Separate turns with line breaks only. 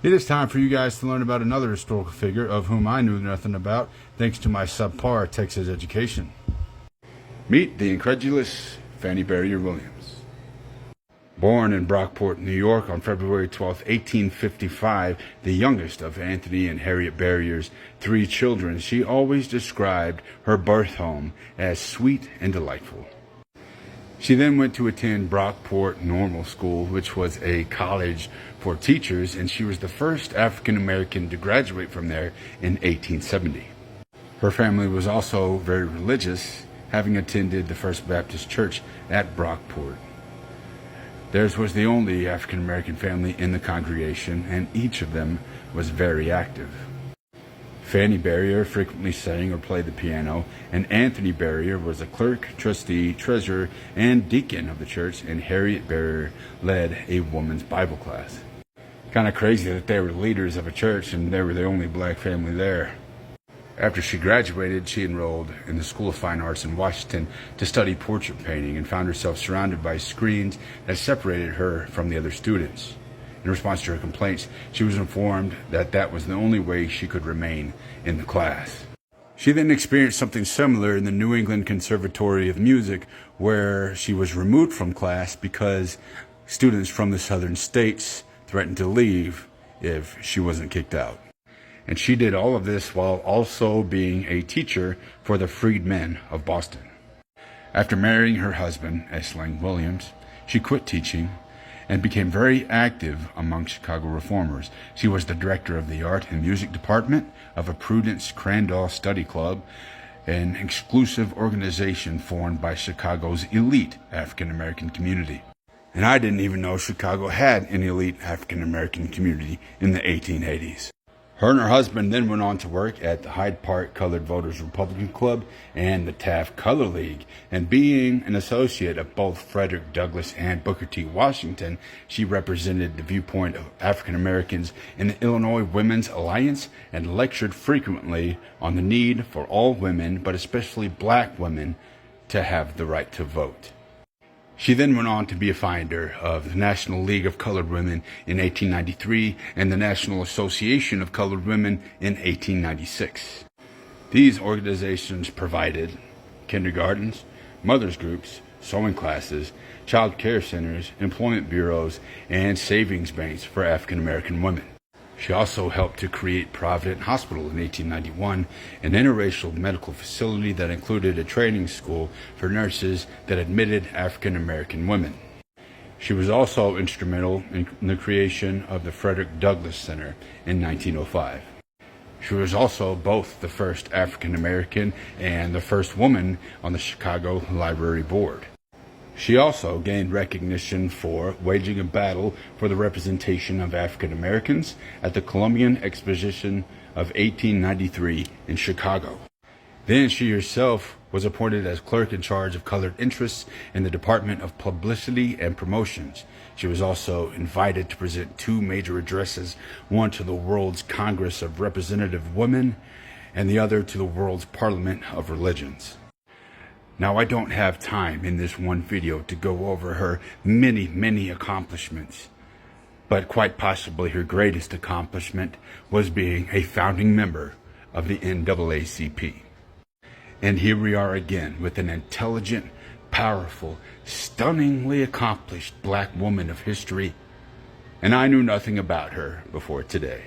It is time for you guys to learn about another historical figure of whom I knew nothing about, thanks to my subpar Texas education. Meet the incredulous Fannie Barrier Williams. Born in Brockport, New York on February 12, 1855, the youngest of Anthony and Harriet Barrier's 3 children, she always described her birth home as sweet and delightful. She then went to attend Brockport Normal School, which was a college for teachers, and she was the first African American to graduate from there in 1870. Her family was also very religious, having attended the First Baptist Church at Brockport. Theirs was the only African American family in the congregation, and each of them was very active. Fannie Barrier frequently sang or played the piano, and Anthony Barrier was a clerk, trustee, treasurer, and deacon of the church, and Harriet Barrier led a woman's Bible class. Kind of crazy that they were leaders of a church and they were the only black family there. After she graduated, she enrolled in the School of Fine Arts in Washington to study portrait painting and found herself surrounded by screens that separated her from the other students. In response to her complaints, she was informed that that was the only way she could remain in the class. She then experienced something similar in the New England Conservatory of Music, where she was removed from class because students from the southern states threatened to leave if she wasn't kicked out. And she did all of this while also being a teacher for the freedmen of Boston. After marrying her husband, Esling Williams, she quit teaching and became very active among Chicago reformers. She was the director of the art and music department of a Prudence Crandall Study Club, an exclusive organization formed by Chicago's elite African American community. And I didn't even know Chicago had an elite African American community in the 1880s. Her and her husband then went on to work at the Hyde Park Colored Voters Republican Club and the Taft Color League, and being an associate of both Frederick Douglass and Booker T. Washington, she represented the viewpoint of African Americans in the Illinois Women's Alliance and lectured frequently on the need for all women, but especially black women, to have the right to vote. She then went on to be a founder of the National League of Colored Women in 1893 and the National Association of Colored Women in 1896. These organizations provided kindergartens, mothers groups, sewing classes, child care centers, employment bureaus, and savings banks for African American women. She also helped to create Provident Hospital in 1891, an interracial medical facility that included a training school for nurses that admitted African American women. She was also instrumental in the creation of the Frederick Douglass Center in 1905. She was also both the first African American and the first woman on the Chicago Library Board. She also gained recognition for waging a battle for the representation of African Americans at the Columbian Exposition of 1893 in Chicago. Then she herself was appointed as clerk in charge of colored interests in the Department of Publicity and Promotions. She was also invited to present 2 major addresses, one to the World's Congress of Representative Women and the other to the World's Parliament of Religions. Now, I don't have time in this one video to go over her many accomplishments, but quite possibly her greatest accomplishment was being a founding member of the NAACP. And here we are again with an intelligent, powerful, stunningly accomplished black woman of history, and I knew nothing about her before today.